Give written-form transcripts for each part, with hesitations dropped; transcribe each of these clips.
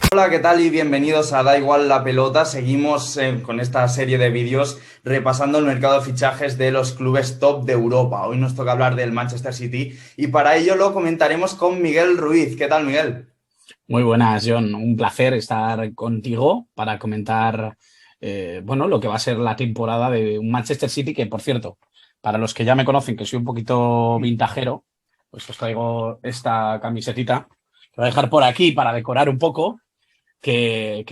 Hola, ¿qué tal? Y bienvenidos a Da Igual la Pelota. Seguimos con esta serie de vídeos repasando el mercado de fichajes de los clubes top de Europa. Hoy nos toca hablar del Manchester City y para ello lo comentaremos con Miguel Ruiz. ¿Qué tal, Miguel? Muy buenas, John. Un placer estar contigo para comentar, bueno, lo que va a ser la temporada de un Manchester City que, por cierto, para los que ya me conocen, que soy un poquito vintajero, pues os traigo esta camisetita. Que voy a dejar por aquí para decorar un poco,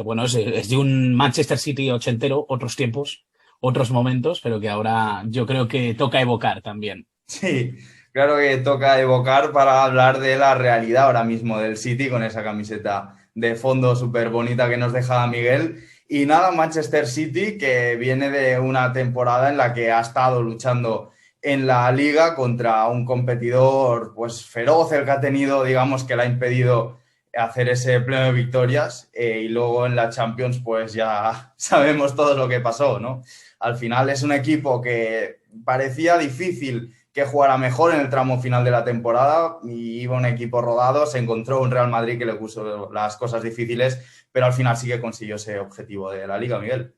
bueno, es de un Manchester City ochentero, otros tiempos, otros momentos, pero que ahora yo creo que toca evocar también. Sí, claro que toca evocar para hablar de la realidad ahora mismo del City con esa camiseta de fondo súper bonita que nos deja Miguel. Y nada, Manchester City que viene de una temporada en la que ha estado luchando en la liga contra un competidor pues feroz, el que ha tenido, digamos, que le ha impedido hacer ese pleno de victorias, y luego en la Champions pues ya sabemos todo lo que pasó, ¿no? Al final es un equipo que parecía difícil que jugara mejor en el tramo final de la temporada y iba un equipo rodado, se encontró un Real Madrid que le puso las cosas difíciles, pero al final sí que consiguió ese objetivo de la Liga, Miguel.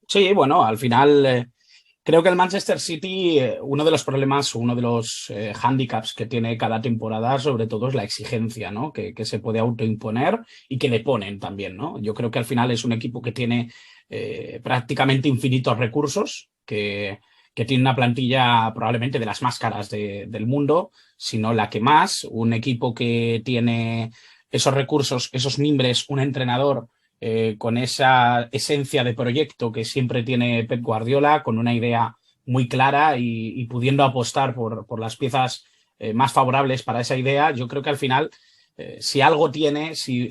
Sí, bueno, al final creo que el Manchester City, uno de los problemas, uno de los hándicaps que tiene cada temporada, sobre todo, es la exigencia, ¿no? Que se puede autoimponer y que le ponen también, ¿no? Yo creo que al final es un equipo que tiene prácticamente infinitos recursos, que tiene una plantilla probablemente de las más caras del mundo, si no la que más, un equipo que tiene esos recursos, esos mimbres, un entrenador con esa esencia de proyecto que siempre tiene Pep Guardiola, con una idea muy clara y pudiendo apostar por las piezas más favorables para esa idea, yo creo que al final, si algo tiene, si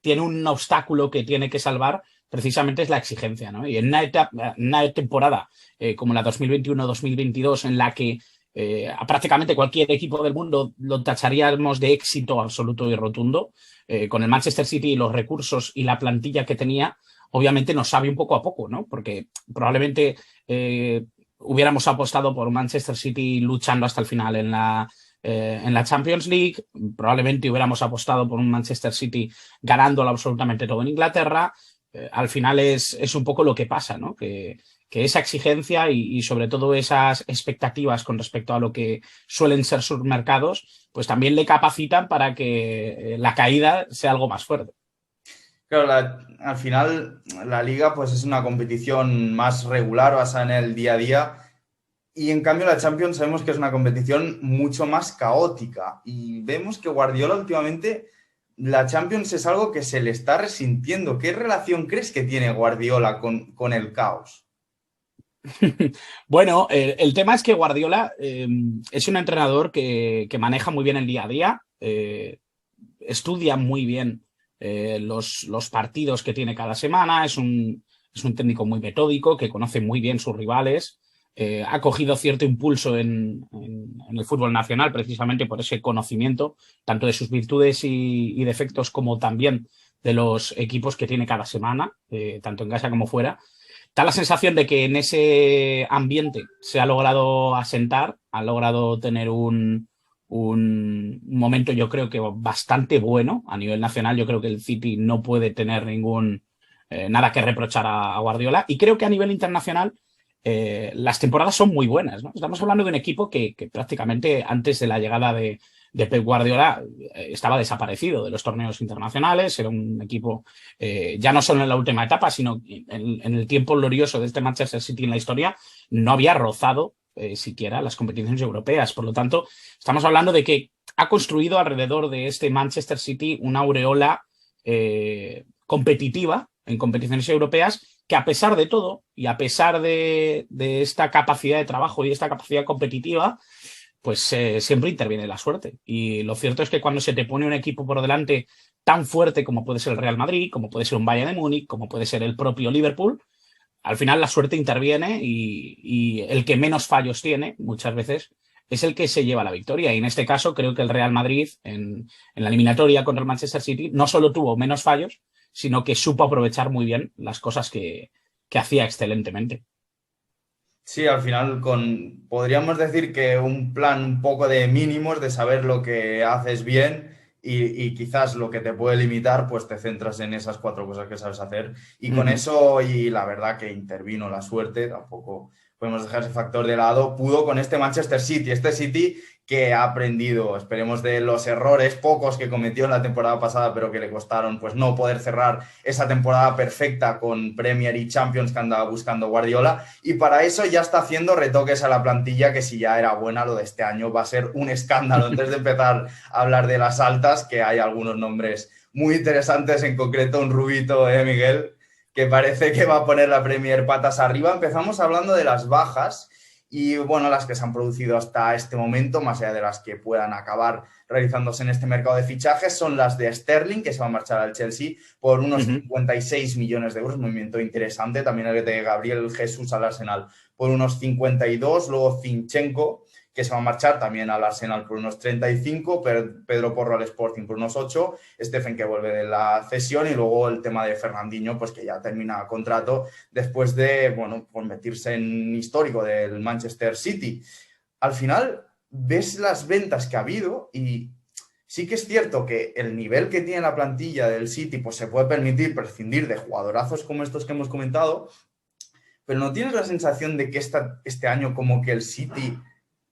tiene un obstáculo que tiene que salvar, precisamente es la exigencia, ¿no? Y en una temporada como la 2021-2022, en la que a prácticamente cualquier equipo del mundo lo tacharíamos de éxito absoluto y rotundo, con el Manchester City y los recursos y la plantilla que tenía, obviamente nos sabe un poco a poco, ¿no? Porque probablemente hubiéramos apostado por un Manchester City luchando hasta el final en la Champions League, probablemente hubiéramos apostado por un Manchester City ganándolo absolutamente todo en Inglaterra. Al final es un poco lo que pasa, ¿no? Que esa exigencia y sobre todo esas expectativas con respecto a lo que suelen ser sus mercados, pues también le capacitan para que la caída sea algo más fuerte. Claro, al final la liga pues es una competición más regular, basada en el día a día, y en cambio la Champions sabemos que es una competición mucho más caótica y vemos que Guardiola últimamente la Champions es algo que se le está resintiendo. ¿Qué relación crees que tiene Guardiola con el caos? Bueno, el tema es que Guardiola es un entrenador que maneja muy bien el día a día, estudia muy bien los partidos que tiene cada semana, es un técnico muy metódico, que conoce muy bien sus rivales, ha cogido cierto impulso en el fútbol nacional precisamente por ese conocimiento, tanto de sus virtudes y defectos como también de los equipos que tiene cada semana, tanto en casa como fuera. Da la sensación de que en ese ambiente se ha logrado asentar, ha logrado tener un momento, yo creo que bastante bueno a nivel nacional. Yo creo que el City no puede tener nada que reprochar a Guardiola. Y creo que a nivel internacional las temporadas son muy buenas, ¿no? Estamos hablando de un equipo que prácticamente antes de la llegada de Pep Guardiola estaba desaparecido de los torneos internacionales. Era un equipo ya no solo en la última etapa, sino en el tiempo glorioso de este Manchester City en la historia, no había rozado siquiera las competiciones europeas. Por lo tanto, estamos hablando de que ha construido alrededor de este Manchester City una aureola competitiva en competiciones europeas que, a pesar de todo y a pesar de esta capacidad de trabajo y esta capacidad competitiva, pues siempre interviene la suerte. Y lo cierto es que cuando se te pone un equipo por delante tan fuerte como puede ser el Real Madrid, como puede ser un Bayern de Múnich, como puede ser el propio Liverpool, al final la suerte interviene y el que menos fallos tiene muchas veces es el que se lleva la victoria. Y en este caso creo que el Real Madrid en la eliminatoria contra el Manchester City no solo tuvo menos fallos, sino que supo aprovechar muy bien las cosas que hacía excelentemente. Sí, al final podríamos decir que un plan un poco de mínimos, de saber lo que haces bien y quizás lo que te puede limitar, pues te centras en esas 4 cosas que sabes hacer. Y con eso, y la verdad que intervino la suerte, tampoco podemos dejar ese factor de lado, pudo con este Manchester City. Este City que ha aprendido, esperemos, de los errores pocos que cometió en la temporada pasada, pero que le costaron pues no poder cerrar esa temporada perfecta con Premier y Champions que andaba buscando Guardiola, y para eso ya está haciendo retoques a la plantilla, que si ya era buena, lo de este año va a ser un escándalo. Antes de empezar a hablar de las altas, que hay algunos nombres muy interesantes, en concreto un rubito, Miguel, que parece que va a poner la Premier patas arriba. Empezamos hablando de las bajas y, bueno, las que se han producido hasta este momento, más allá de las que puedan acabar realizándose en este mercado de fichajes, son las de Sterling, que se va a marchar al Chelsea por unos 56 millones de euros, movimiento interesante. También el de Gabriel Jesús al Arsenal por unos 52, luego Zinchenko, que se va a marchar también al Arsenal por unos 35, Pedro Porro al Sporting por unos 8, Stephen que vuelve de la cesión, y luego el tema de Fernandinho, pues que ya termina contrato después de, bueno, pues meterse en histórico del Manchester City. Al final ves las ventas que ha habido y sí que es cierto que el nivel que tiene la plantilla del City pues se puede permitir prescindir de jugadorazos como estos que hemos comentado, pero ¿no tienes la sensación de que este año como que el City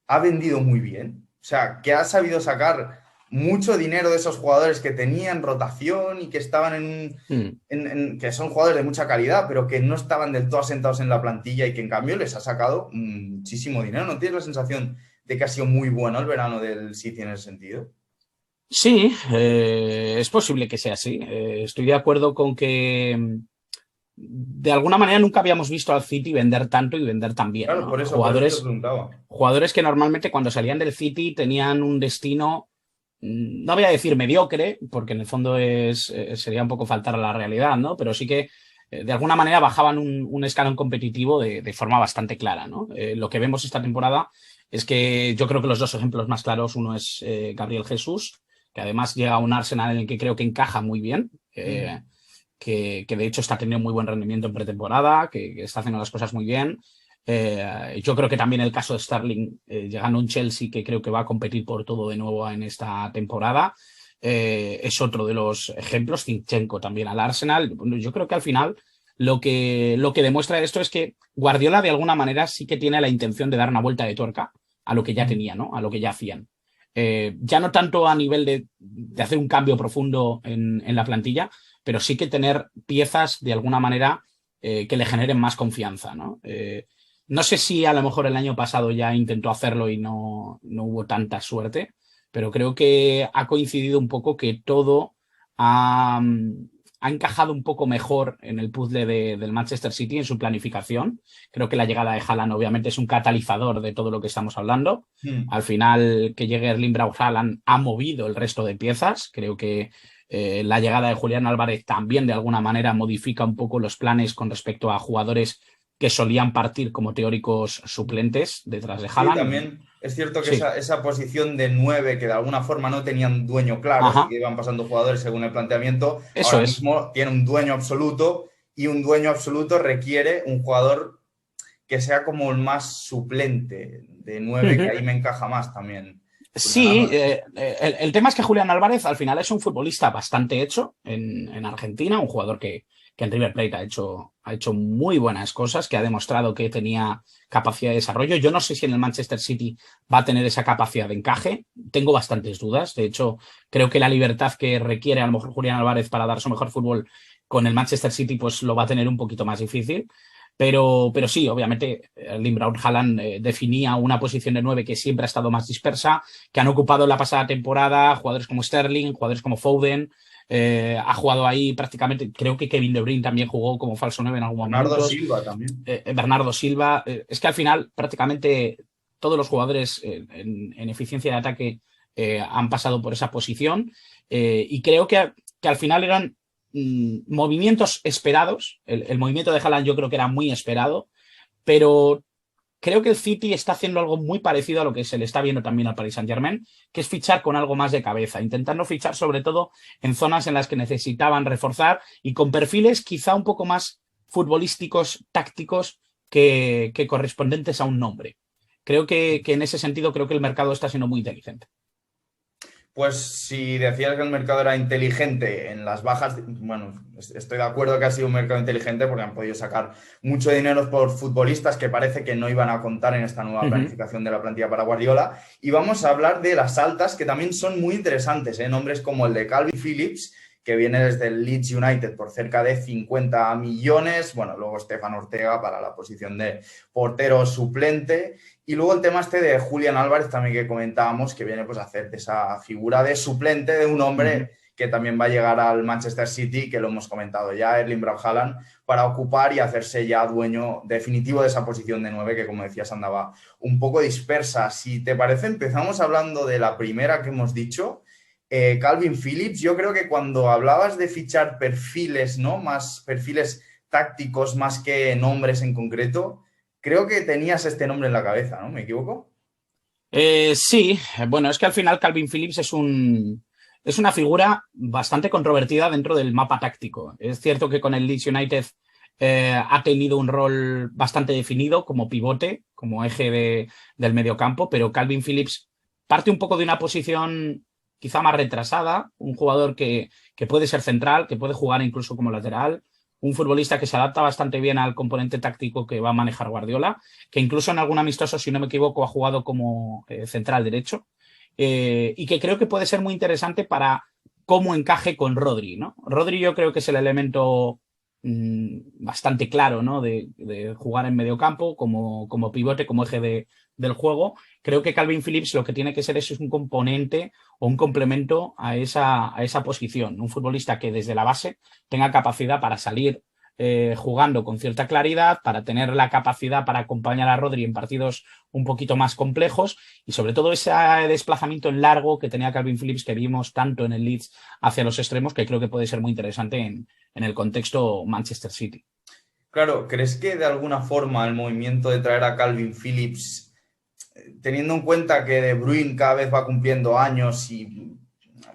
ha vendido muy bien? O sea, que ha sabido sacar mucho dinero de esos jugadores que tenían rotación y que estaban que son jugadores de mucha calidad, pero que no estaban del todo asentados en la plantilla, y que en cambio les ha sacado muchísimo dinero. ¿No tienes la sensación de que ha sido muy bueno el verano del City en ese sentido? Sí, es posible que sea así. Estoy de acuerdo con que de alguna manera nunca habíamos visto al City vender tanto y vender tan bien, Claro, ¿no? por eso te preguntaba. Jugadores que normalmente cuando salían del City tenían un destino, no voy a decir mediocre, porque en el fondo sería un poco faltar a la realidad, ¿no? Pero sí que de alguna manera bajaban un escalón competitivo de forma bastante clara, ¿no? Lo que vemos esta temporada es que yo creo que los dos ejemplos más claros, uno es Gabriel Jesús, que además llega a un Arsenal en el que creo que encaja muy bien, que de hecho está teniendo muy buen rendimiento en pretemporada, que está haciendo las cosas muy bien. Yo creo que también el caso de Sterling, llegando a un Chelsea que creo que va a competir por todo de nuevo en esta temporada, es otro de los ejemplos. Zinchenko también al Arsenal. Yo creo que al final lo que demuestra esto es que Guardiola de alguna manera sí que tiene la intención de dar una vuelta de tuerca a lo que ya tenía, ¿no? A lo que ya hacían. Ya no tanto a nivel de hacer un cambio profundo en la plantilla, pero sí que tener piezas de alguna manera que le generen más confianza, ¿no? No sé si a lo mejor el año pasado ya intentó hacerlo y no hubo tanta suerte, pero creo que ha coincidido un poco que todo ha encajado un poco mejor en el puzzle del Manchester City, en su planificación. Creo que la llegada de Haaland obviamente es un catalizador de todo lo que estamos hablando. Al final, que llegue Erling Braut Haaland ha movido el resto de piezas. Creo que la llegada de Julián Álvarez también de alguna manera modifica un poco los planes con respecto a jugadores que solían partir como teóricos suplentes detrás de Haaland. Sí, también es cierto que sí. esa posición de 9, que de alguna forma no tenían dueño claro, sí que iban pasando jugadores según el planteamiento, Eso ahora es. mismo tiene un dueño absoluto, y un dueño absoluto requiere un jugador que sea como el más suplente de 9, que ahí me encaja más también. Sí, el tema es que Julián Álvarez al final es un futbolista bastante hecho en Argentina, un jugador que en River Plate ha hecho muy buenas cosas, que ha demostrado que tenía capacidad de desarrollo. Yo no sé si en el Manchester City va a tener esa capacidad de encaje, tengo bastantes dudas. De hecho, creo que la libertad que requiere a lo mejor Julián Álvarez para dar su mejor fútbol con el Manchester City pues lo va a tener un poquito más difícil. Pero sí, obviamente, Erling Braut Haaland definía una posición de 9 que siempre ha estado más dispersa, que han ocupado en la pasada temporada jugadores como Sterling, jugadores como Foden. Ha jugado ahí prácticamente, creo que Kevin De Bruyne también jugó como falso 9 en algún momento. Bernardo Silva también. Bernardo Silva. Es que al final prácticamente todos los jugadores en eficiencia de ataque han pasado por esa posición, y creo que al final eran movimientos esperados. El movimiento de Haaland yo creo que era muy esperado, pero creo que el City está haciendo algo muy parecido a lo que se le está viendo también al Paris Saint-Germain, que es fichar con algo más de cabeza, intentando fichar sobre todo en zonas en las que necesitaban reforzar y con perfiles quizá un poco más futbolísticos, tácticos, que correspondientes a un nombre. Creo que en ese sentido creo que el mercado está siendo muy inteligente. Pues si decías que el mercado era inteligente en las bajas, bueno, estoy de acuerdo que ha sido un mercado inteligente porque han podido sacar mucho dinero por futbolistas que parece que no iban a contar en esta nueva planificación de la plantilla para Guardiola. Y vamos a hablar de las altas, que también son muy interesantes, ¿eh? Nombres como el de Calvin Phillips, que viene desde el Leeds United por cerca de 50 millones. Bueno, luego Stefan Ortega para la posición de portero suplente. Y luego el tema este de Julián Álvarez también que comentábamos, que viene pues a hacer de esa figura de suplente de un hombre que también va a llegar al Manchester City, que lo hemos comentado ya, Erling Braut Haaland, para ocupar y hacerse ya dueño definitivo de esa posición de 9 que, como decías, andaba un poco dispersa. Si te parece, empezamos hablando de la primera que hemos dicho, Calvin Phillips. Yo creo que cuando hablabas de fichar perfiles, ¿no? Más perfiles tácticos más que nombres en concreto, creo que tenías este nombre en la cabeza, ¿no? ¿Me equivoco? Sí, bueno, es que al final Calvin Phillips es una figura bastante controvertida dentro del mapa táctico. Es cierto que con el Leeds United ha tenido un rol bastante definido como pivote, como eje del mediocampo, pero Calvin Phillips parte un poco de una posición quizá más retrasada, un jugador que puede ser central, que puede jugar incluso como lateral, un futbolista que se adapta bastante bien al componente táctico que va a manejar Guardiola, que incluso en algún amistoso, si no me equivoco, ha jugado como central derecho, y que creo que puede ser muy interesante para cómo encaje con Rodri, ¿no? Rodri yo creo que es el elemento bastante claro, ¿no? De jugar en medio campo como pivote, como eje del juego. Creo que Calvin Phillips lo que tiene que ser es un componente o un complemento a esa posición. Un futbolista que desde la base tenga capacidad para salir jugando con cierta claridad, para tener la capacidad para acompañar a Rodri en partidos un poquito más complejos y sobre todo ese desplazamiento en largo que tenía Calvin Phillips, que vimos tanto en el Leeds hacia los extremos, que creo que puede ser muy interesante en el contexto Manchester City. Claro, ¿crees que de alguna forma el movimiento de traer a Calvin Phillips, teniendo en cuenta que De Bruyne cada vez va cumpliendo años y,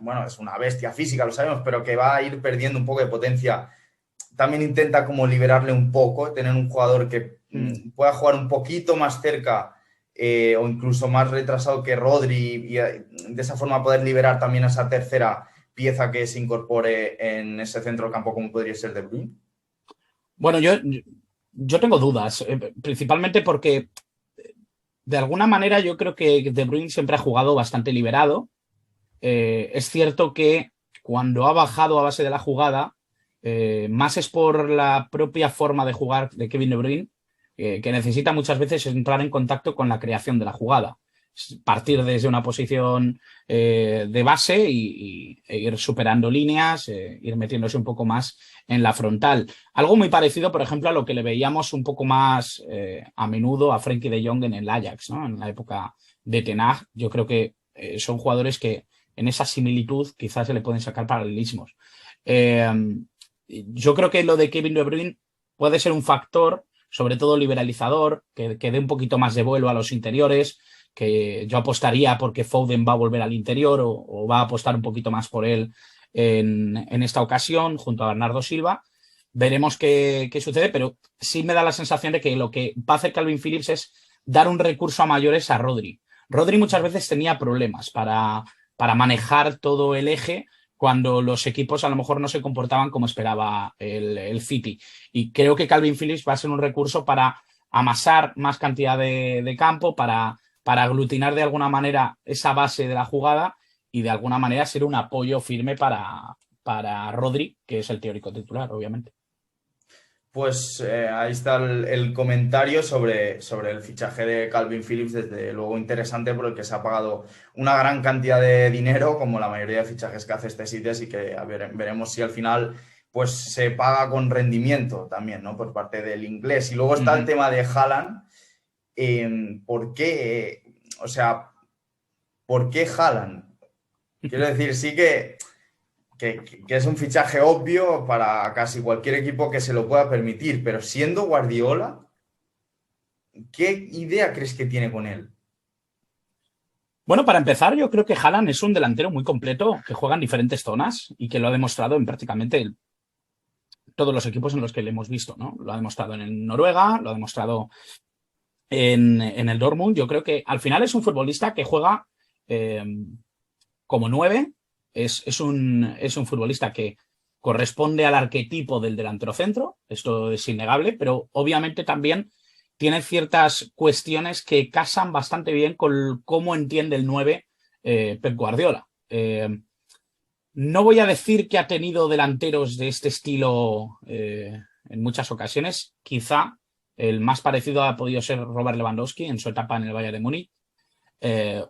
bueno, es una bestia física, lo sabemos, pero que va a ir perdiendo un poco de potencia, también intenta como liberarle un poco, tener un jugador que pueda jugar un poquito más cerca o incluso más retrasado que Rodri y de esa forma poder liberar también a esa tercera pieza que se incorpore en ese centro del campo como podría ser De Bruyne? Bueno, yo tengo dudas, principalmente porque de alguna manera yo creo que De Bruyne siempre ha jugado bastante liberado. Es cierto que cuando ha bajado a base de la jugada, más es por la propia forma de jugar de Kevin De Bruyne, que necesita muchas veces entrar en contacto con la creación de la jugada. Partir desde una posición de base e ir superando líneas, ir metiéndose un poco más en la frontal. Algo muy parecido, por ejemplo, a lo que le veíamos un poco más a menudo a Frenkie de Jong en el Ajax, ¿no? En la época de Ten Hag. Yo creo que son jugadores que en esa similitud quizás se le pueden sacar paralelismos. Yo creo que lo de Kevin De Bruyne puede ser un factor, sobre todo liberalizador, que dé un poquito más de vuelo a los interiores, que yo apostaría porque Foden va a volver al interior o va a apostar un poquito más por él en esta ocasión junto a Bernardo Silva. Veremos qué sucede, pero sí me da la sensación de que lo que va a hacer Calvin Phillips es dar un recurso a mayores a Rodri. Rodri muchas veces tenía problemas para manejar todo el eje cuando los equipos a lo mejor no se comportaban como esperaba el City. Y creo que Calvin Phillips va a ser un recurso para amasar más cantidad de campo, para aglutinar de alguna manera esa base de la jugada y de alguna manera ser un apoyo firme para Rodri, que es el teórico titular, obviamente. Pues ahí está el comentario sobre el fichaje de Calvin Phillips, desde luego interesante por el que se ha pagado una gran cantidad de dinero, como la mayoría de fichajes que hace este sitio, así que veremos si al final pues se paga con rendimiento también, ¿no? Por parte del inglés. Y luego está el tema de Haaland. ¿Por qué? O sea, ¿por qué Haaland? Quiero decir, sí que es un fichaje obvio para casi cualquier equipo que se lo pueda permitir, pero siendo Guardiola, ¿qué idea crees que tiene con él? Bueno, para empezar, yo creo que Haaland es un delantero muy completo que juega en diferentes zonas y que lo ha demostrado en prácticamente todos los equipos en los que le hemos visto, ¿no? Lo ha demostrado en Noruega, lo ha demostrado en el Dortmund. Yo creo que al final es un futbolista que juega como 9, es un futbolista que corresponde al arquetipo del delantero centro, esto es innegable, pero obviamente también tiene ciertas cuestiones que casan bastante bien con cómo entiende el 9 Pep Guardiola. No voy a decir que ha tenido delanteros de este estilo en muchas ocasiones. Quizá el más parecido ha podido ser Robert Lewandowski en su etapa en el Bayern de Múnich.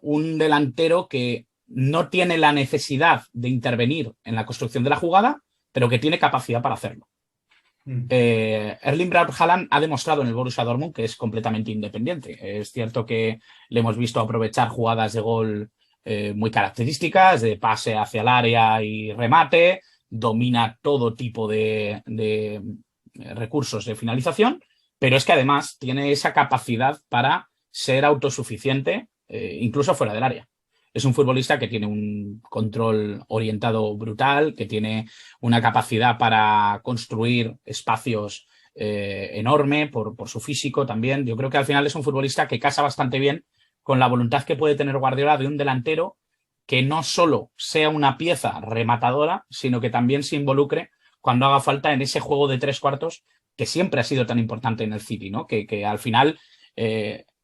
Un delantero que no tiene la necesidad de intervenir en la construcción de la jugada, pero que tiene capacidad para hacerlo. Erling Braut Haaland ha demostrado en el Borussia Dortmund que es completamente independiente. Es cierto que le hemos visto aprovechar jugadas de gol muy características, de pase hacia el área y remate, domina todo tipo de recursos de finalización, pero es que además tiene esa capacidad para ser autosuficiente, incluso fuera del área. Es un futbolista que tiene un control orientado brutal, que tiene una capacidad para construir espacios enorme por su físico también. Yo creo que al final es un futbolista que casa bastante bien con la voluntad que puede tener Guardiola de un delantero que no solo sea una pieza rematadora, sino que también se involucre cuando haga falta en ese juego de 3/4 que siempre ha sido tan importante en el City, ¿no? Que al final...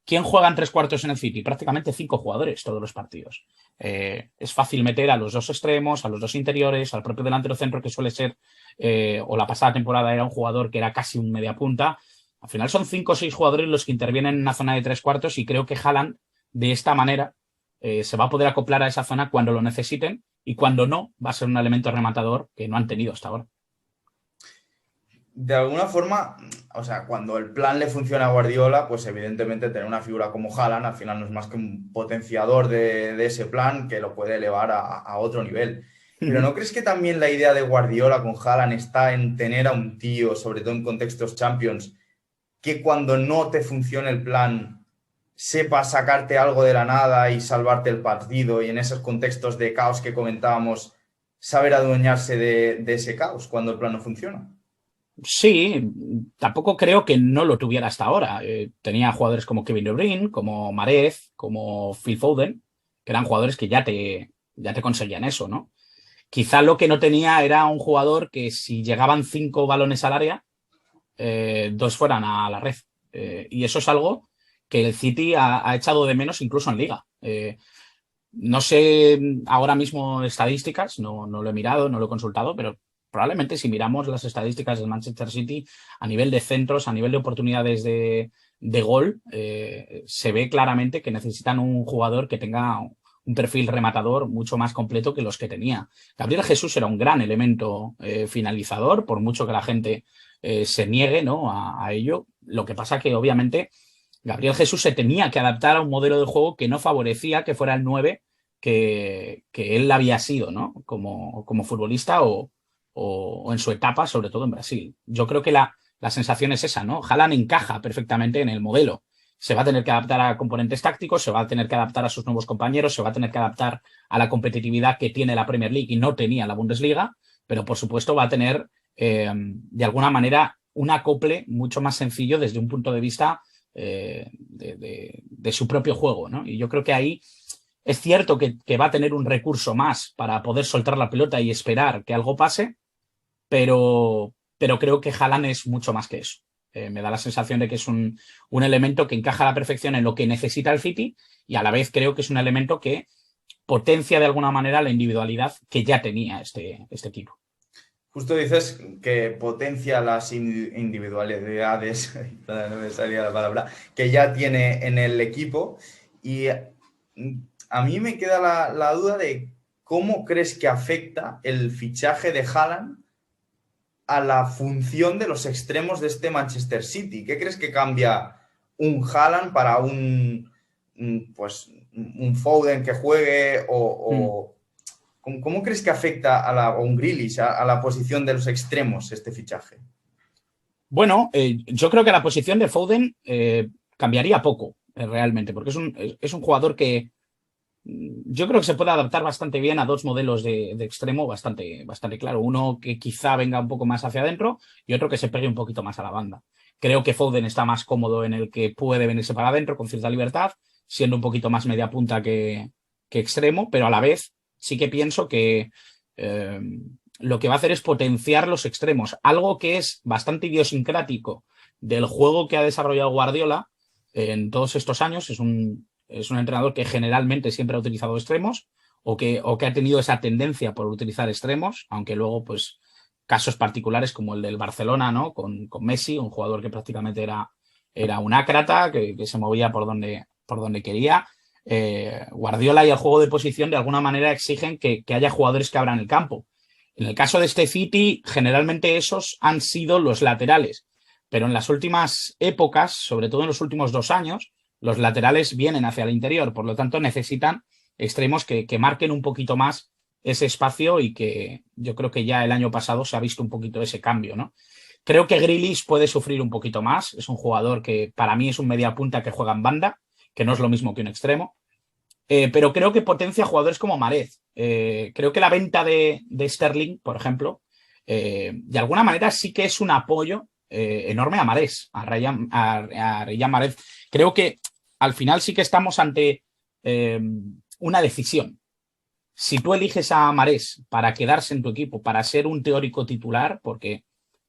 ¿quién juega en 3/4 en el City? Prácticamente 5 jugadores todos los partidos. Es fácil meter a los 2 extremos, a los 2 interiores, al propio delantero centro que suele ser, o la pasada temporada era un jugador que era casi un media punta. Al final son 5 o 6 jugadores los que intervienen en una zona de 3/4 y creo que Haaland de esta manera se va a poder acoplar a esa zona cuando lo necesiten y cuando no va a ser un elemento rematador que no han tenido hasta ahora. De alguna forma, o sea, cuando el plan le funciona a Guardiola, pues evidentemente tener una figura como Haaland al final no es más que un potenciador de ese plan que lo puede elevar a otro nivel. Pero ¿no crees que también la idea de Guardiola con Haaland está en tener a un tío, sobre todo en contextos Champions, que cuando no te funcione el plan sepa sacarte algo de la nada y salvarte el partido, y en esos contextos de caos que comentábamos, saber adueñarse de ese caos cuando el plan no funciona? Sí, tampoco creo que no lo tuviera hasta ahora. Tenía jugadores como Kevin De Bruyne, como Mahrez, como Phil Foden, que eran jugadores que ya te conseguían eso, ¿no? Quizá lo que no tenía era un jugador que si llegaban 5 balones al área, 2 fueran a la red. Y eso es algo que el City ha echado de menos incluso en Liga. No sé ahora mismo estadísticas, no lo he mirado, no lo he consultado, pero probablemente si miramos las estadísticas del Manchester City a nivel de centros, a nivel de oportunidades de gol, se ve claramente que necesitan un jugador que tenga un perfil rematador mucho más completo que los que tenía. Gabriel Jesús era un gran elemento finalizador, por mucho que la gente se niegue, ¿no?, a ello. Lo que pasa que obviamente Gabriel Jesús se tenía que adaptar a un modelo de juego que no favorecía que fuera el 9 que él había sido, ¿no?, como futbolista o en su etapa, sobre todo en Brasil. Yo creo que la sensación es esa, ¿no? Haaland encaja perfectamente en el modelo. Se va a tener que adaptar a componentes tácticos, se va a tener que adaptar a sus nuevos compañeros, se va a tener que adaptar a la competitividad que tiene la Premier League y no tenía la Bundesliga, pero por supuesto va a tener de alguna manera un acople mucho más sencillo desde un punto de vista de su propio juego, ¿no? Y yo creo que ahí es cierto que va a tener un recurso más para poder soltar la pelota y esperar que algo pase, pero creo que Haaland es mucho más que eso. Me da la sensación de que es un elemento que encaja a la perfección en lo que necesita el City y a la vez creo que es un elemento que potencia de alguna manera la individualidad que ya tenía este equipo. Justo dices que potencia las individualidades, no me salía la palabra, que ya tiene en el equipo, y a mí me queda la duda de cómo crees que afecta el fichaje de Haaland a la función de los extremos de este Manchester City. ¿Qué crees que cambia un Haaland para un Foden que juegue ¿Cómo crees que afecta a un Grealish, a la posición de los extremos este fichaje? Bueno, yo creo que la posición de Foden cambiaría poco, realmente, porque es un jugador que yo creo que se puede adaptar bastante bien a 2 modelos de extremo bastante claro. Uno que quizá venga un poco más hacia adentro y otro que se pegue un poquito más a la banda. Creo que Foden está más cómodo en el que puede venirse para adentro con cierta libertad, siendo un poquito más media punta que extremo, pero a la vez sí que pienso que lo que va a hacer es potenciar los extremos, algo que es bastante idiosincrático del juego que ha desarrollado Guardiola en todos estos años. Es un entrenador que generalmente siempre ha utilizado extremos o que ha tenido esa tendencia por utilizar extremos, aunque luego, pues, casos particulares como el del Barcelona, ¿no? Con Messi, un jugador que prácticamente era un ácrata, que se movía por donde quería. Guardiola y el juego de posición de alguna manera exigen que haya jugadores que abran el campo. En el caso de este City, generalmente esos han sido los laterales, pero en las últimas épocas, sobre todo en los últimos 2 años, los laterales vienen hacia el interior, por lo tanto necesitan extremos que marquen un poquito más ese espacio, y que yo creo que ya el año pasado se ha visto un poquito ese cambio, ¿no? Creo que Grealish puede sufrir un poquito más, es un jugador que para mí es un media punta que juega en banda, que no es lo mismo que un extremo, pero creo que potencia a jugadores como Mahrez. Creo que la venta de Sterling, por ejemplo, de alguna manera sí que es un apoyo enorme a Mahrez, a Riyad Mahrez. Creo que al final sí que estamos ante una decisión. Si tú eliges a Mahrez para quedarse en tu equipo, para ser un teórico titular, porque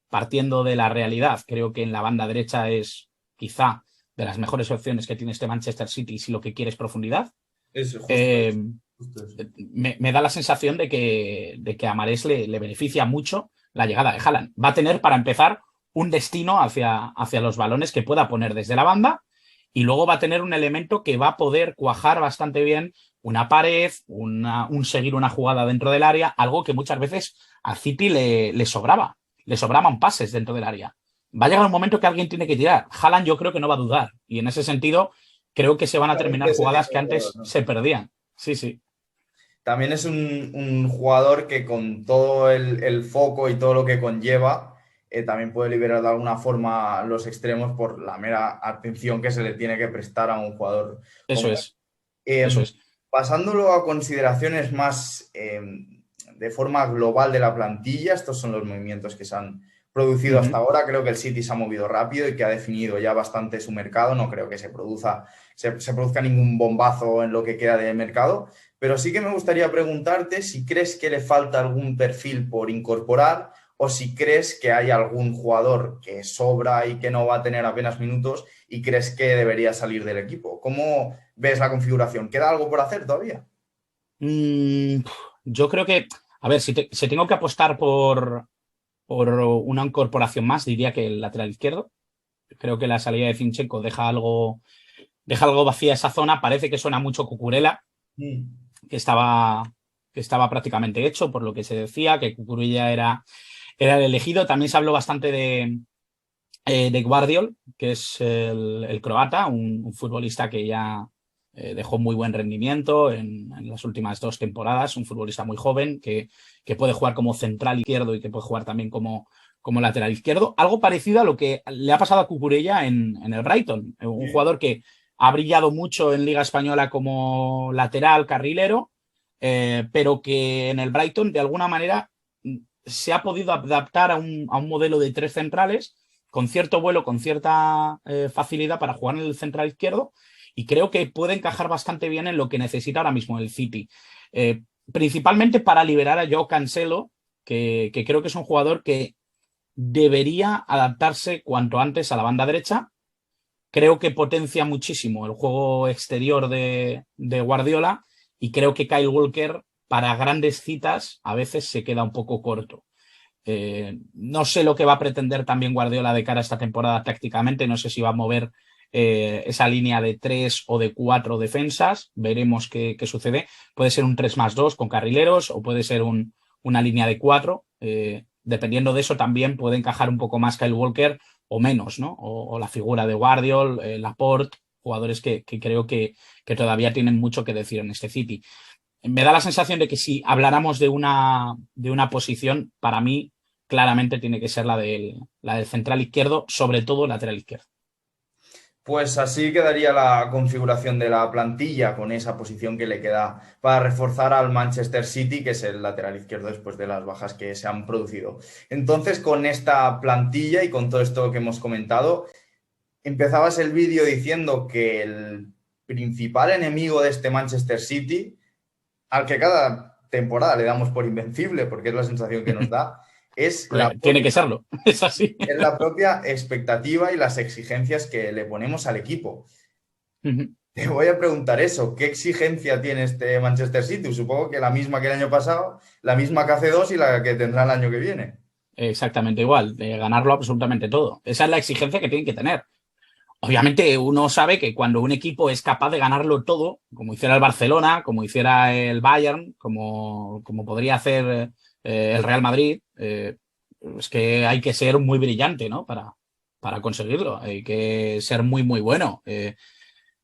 partiendo de la realidad, creo que en la banda derecha es quizá de las mejores opciones que tiene este Manchester City si lo que quiere es profundidad. Es justo Eh, eso. Justo eso. me da la sensación de que a Mahrez le beneficia mucho la llegada de Haaland. Va a tener, para empezar, un destino hacia los balones que pueda poner desde la banda, y luego va a tener un elemento que va a poder cuajar bastante bien una pared, un seguir una jugada dentro del área, algo que muchas veces a City le sobraba. Le sobraban pases dentro del área. Va a llegar un momento que alguien tiene que tirar. Haaland yo creo que no va a dudar, y en ese sentido creo que se van a terminar Ese jugadas tipo que de jugador, antes ¿no? se perdían. Sí, sí. También es un jugador que con todo el foco y todo lo que conlleva, también puede liberar de alguna forma los extremos por la mera atención que se le tiene que prestar a un jugador Eso como él. es, eso es. Pasándolo a consideraciones más de forma global de la plantilla, estos son los movimientos que se han producido hasta Ujú. ahora. Creo que el City se ha movido rápido y que ha definido ya bastante su mercado. No creo que se produzca ningún bombazo en lo que queda de mercado, pero sí que me gustaría preguntarte si crees que le falta algún perfil por incorporar, o si crees que hay algún jugador que sobra y que no va a tener apenas minutos y crees que debería salir del equipo. ¿Cómo ves la configuración? ¿Queda algo por hacer todavía? Mm, yo creo que, a ver, si tengo que apostar por una incorporación más, diría que el lateral izquierdo. Creo que la salida de Zinchenko deja algo vacía esa zona. Parece que suena mucho Cucurella, Mm. que estaba, que estaba prácticamente hecho, por lo que se decía, que Cucurella era el elegido. También se habló bastante de Guardiol, que es el croata, un futbolista que ya dejó muy buen rendimiento en las últimas 2 temporadas, un futbolista muy joven que puede jugar como central izquierdo y que puede jugar también como lateral izquierdo. Algo parecido a lo que le ha pasado a Cucurella en el Brighton, un Sí. jugador que ha brillado mucho en Liga Española como lateral, carrilero, pero que en el Brighton de alguna manera se ha podido adaptar a un modelo de 3 centrales con cierto vuelo, con cierta facilidad para jugar en el central izquierdo, y creo que puede encajar bastante bien en lo que necesita ahora mismo el City. Principalmente para liberar a Joao Cancelo, que creo que es un jugador que debería adaptarse cuanto antes a la banda derecha. Creo que potencia muchísimo el juego exterior de Guardiola, y creo que Kyle Walker para grandes citas a veces se queda un poco corto. No sé lo que va a pretender también Guardiola de cara a esta temporada tácticamente. No sé si va a mover esa línea de 3 o de 4 defensas. Veremos qué sucede. Puede ser un 3+2 con carrileros, o puede ser una línea de 4. Dependiendo de eso también puede encajar un poco más Kyle Walker o menos, ¿no? O la figura de Guardiol, Laporte, jugadores que creo que todavía tienen mucho que decir en este City. Me da la sensación de que si habláramos de una posición, para mí claramente tiene que ser la del central izquierdo, sobre todo lateral izquierdo. Pues así quedaría la configuración de la plantilla con esa posición que le queda para reforzar al Manchester City, que es el lateral izquierdo después de las bajas que se han producido. Entonces, con esta plantilla y con todo esto que hemos comentado, empezabas el vídeo diciendo que el principal enemigo de este Manchester City, al que cada temporada le damos por invencible, porque es la sensación que nos da, es Tiene que serlo, es así. es la propia expectativa y las exigencias que le ponemos al equipo. Te voy a preguntar eso, ¿qué exigencia tiene este Manchester City? Supongo que la misma que el año pasado, la misma que hace 2 y la que tendrá el año que viene. Exactamente igual, de ganarlo absolutamente todo. Esa es la exigencia que tienen que tener. Obviamente uno sabe que cuando un equipo es capaz de ganarlo todo, como hiciera el Barcelona, como hiciera el Bayern, como podría hacer el Real Madrid, es que hay que ser muy brillante, ¿no? Para conseguirlo. Hay que ser muy, muy bueno.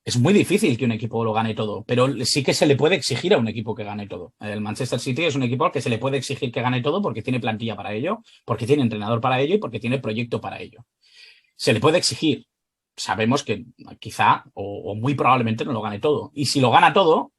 Es muy difícil que un equipo lo gane todo, pero sí que se le puede exigir a un equipo que gane todo. El Manchester City es un equipo al que se le puede exigir que gane todo porque tiene plantilla para ello, porque tiene entrenador para ello y porque tiene proyecto para ello. Se le puede exigir. Sabemos que quizá o muy probablemente no lo gane todo. Y si lo gana todo,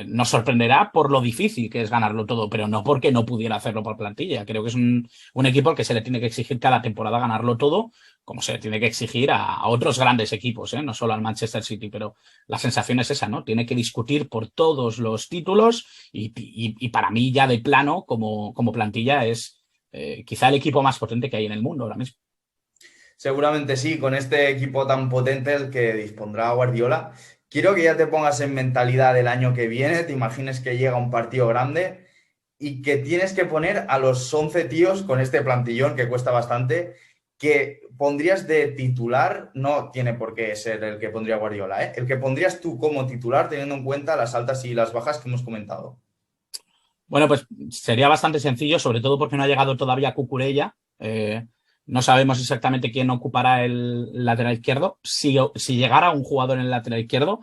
nos sorprenderá por lo difícil que es ganarlo todo, pero no porque no pudiera hacerlo por plantilla. Creo que es un equipo al que se le tiene que exigir cada temporada ganarlo todo, como se le tiene que exigir a otros grandes equipos, no solo al Manchester City, pero la sensación es esa, ¿no? Tiene que discutir por todos los títulos y para mí ya de plano, como plantilla, es quizá el equipo más potente que hay en el mundo ahora mismo. Seguramente sí, con este equipo tan potente el que dispondrá Guardiola. Quiero que ya te pongas en mentalidad del año que viene, te imagines que llega un partido grande y que tienes que poner a los 11 tíos con este plantillón que cuesta bastante, que pondrías de titular, no tiene por qué ser el que pondría Guardiola, ¿eh? El que pondrías tú como titular teniendo en cuenta las altas y las bajas que hemos comentado. Bueno, pues sería bastante sencillo, sobre todo porque no ha llegado todavía Cucurella. No sabemos exactamente quién ocupará el lateral izquierdo. Si llegara un jugador en el lateral izquierdo,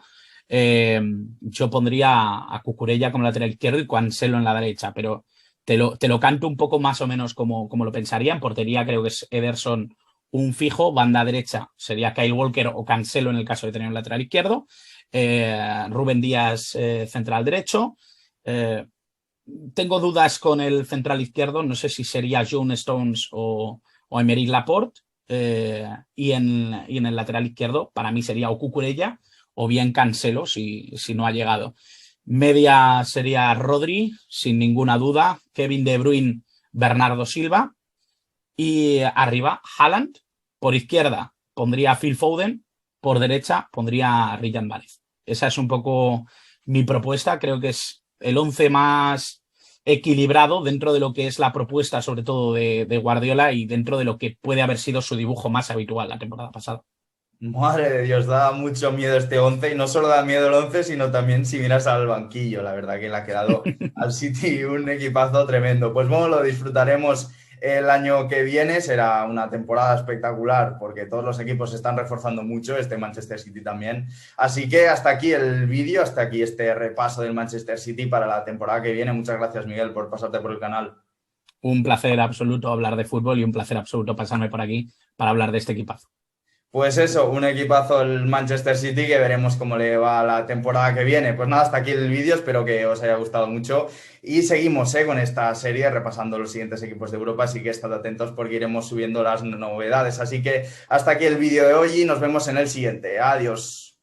yo pondría a Cucurella como lateral izquierdo y Cancelo en la derecha, pero te lo canto un poco más o menos como lo pensaría. En portería creo que es Ederson un fijo, banda derecha sería Kyle Walker o Cancelo en el caso de tener un lateral izquierdo, Rúben Díaz central derecho. Tengo dudas con el central izquierdo, no sé si sería John Stones o Aymeric Laporte, y en el lateral izquierdo para mí sería o Cucurella o bien Cancelo si no ha llegado. Media sería Rodri, sin ninguna duda, Kevin De Bruyne, Bernardo Silva, y arriba Haaland. Por izquierda pondría a Phil Foden, por derecha pondría a Ryan Varez. Esa es un poco mi propuesta, creo que es el 11 más equilibrado dentro de lo que es la propuesta, sobre todo de Guardiola, y dentro de lo que puede haber sido su dibujo más habitual la temporada pasada. Madre de Dios, da mucho miedo este 11 y no solo da miedo el 11, sino también si miras al banquillo, la verdad que le ha quedado al City un equipazo tremendo. Pues bueno, lo disfrutaremos el año que viene, será una temporada espectacular porque todos los equipos se están reforzando mucho, este Manchester City también. Así que hasta aquí el vídeo, hasta aquí este repaso del Manchester City para la temporada que viene. Muchas gracias, Miguel, por pasarte por el canal. Un placer absoluto hablar de fútbol y un placer absoluto pasarme por aquí para hablar de este equipazo. Pues eso, un equipazo el Manchester City que veremos cómo le va la temporada que viene. Pues nada, hasta aquí el vídeo, espero que os haya gustado mucho y seguimos con esta serie repasando los siguientes equipos de Europa, así que estad atentos porque iremos subiendo las novedades. Así que hasta aquí el vídeo de hoy y nos vemos en el siguiente. Adiós.